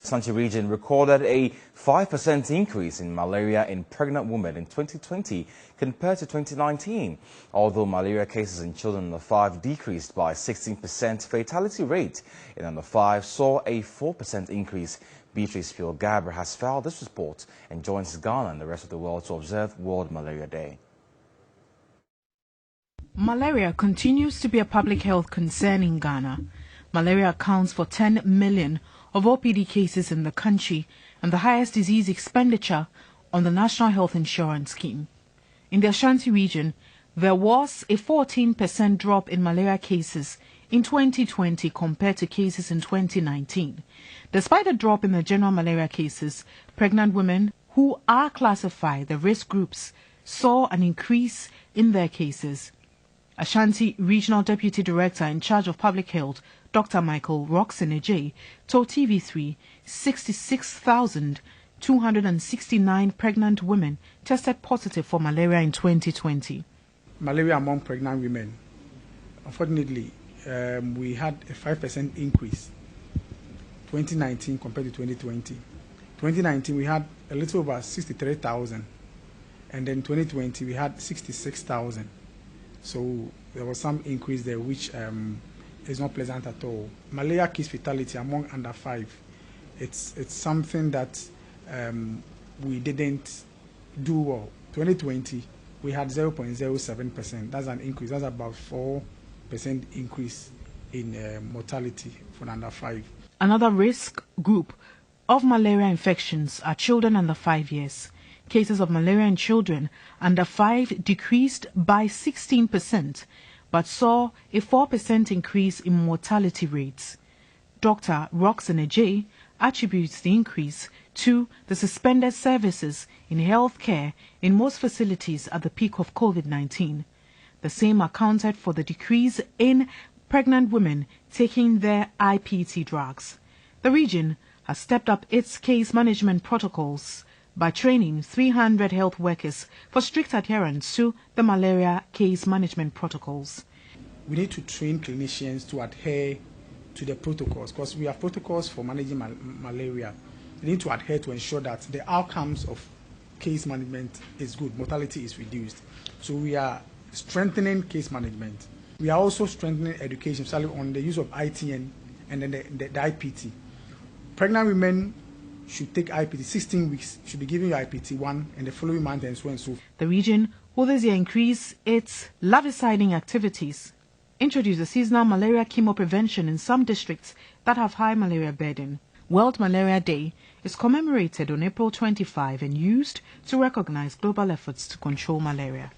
Ashanti region recorded a 5% increase in malaria in pregnant women in 2020 compared to 2019. Although malaria cases in children under 5 decreased by 16%, fatality rate in under 5 saw a 4% increase. Beatrice Gabra has filed this report and joins Ghana and the rest of the world to observe World Malaria Day. Malaria continues to be a public health concern in Ghana. Malaria accounts for 10 million of OPD cases in the country and the highest disease expenditure on the National Health Insurance Scheme. In the Ashanti region, there was a 14% drop in malaria cases in 2020 compared to cases in 2019. Despite a drop in the general malaria cases, pregnant women who are classified the risk groups saw an increase in their cases. Ashanti Regional Deputy Director in charge of Public Health, Dr. Michael Roxanne told TV3 66,269 pregnant women tested positive for malaria in 2020. Malaria among pregnant women, unfortunately, we had a 5% increase 2019 compared to 2020. 2019 we had a little over 63,000, and then 2020 we had 66,000. So there was some increase there, which is not pleasant at all. Malaria case fatality among under 5, it's something that we didn't do well. 2020 we had 0.07%. That's an increase. That's about 4% increase in mortality for under 5. Another risk group of malaria infections are children under 5 years. Cases of malaria in children under 5 decreased by 16%, but saw a 4% increase in mortality rates. Dr. Roxanne attributes the increase to the suspended services in health care in most facilities at the peak of COVID-19. The same accounted for the decrease in pregnant women taking their IPT drugs. The region has stepped up its case management protocols by training 300 health workers for strict adherence to the malaria case management protocols. We need to train clinicians to adhere to the protocols, because we have protocols for managing malaria. We need to adhere to ensure that the outcomes of case management is good, mortality is reduced. So we are strengthening case management. We are also strengthening education, especially on the use of ITN and then the IPT. Pregnant women should take IPT 16 weeks, should be given IPT 1 and the following month, and so and so. The region will this year increase its larviciding activities, introduce a seasonal malaria chemo prevention in some districts that have high malaria burden. World Malaria Day is commemorated on April 25 and used to recognize global efforts to control malaria.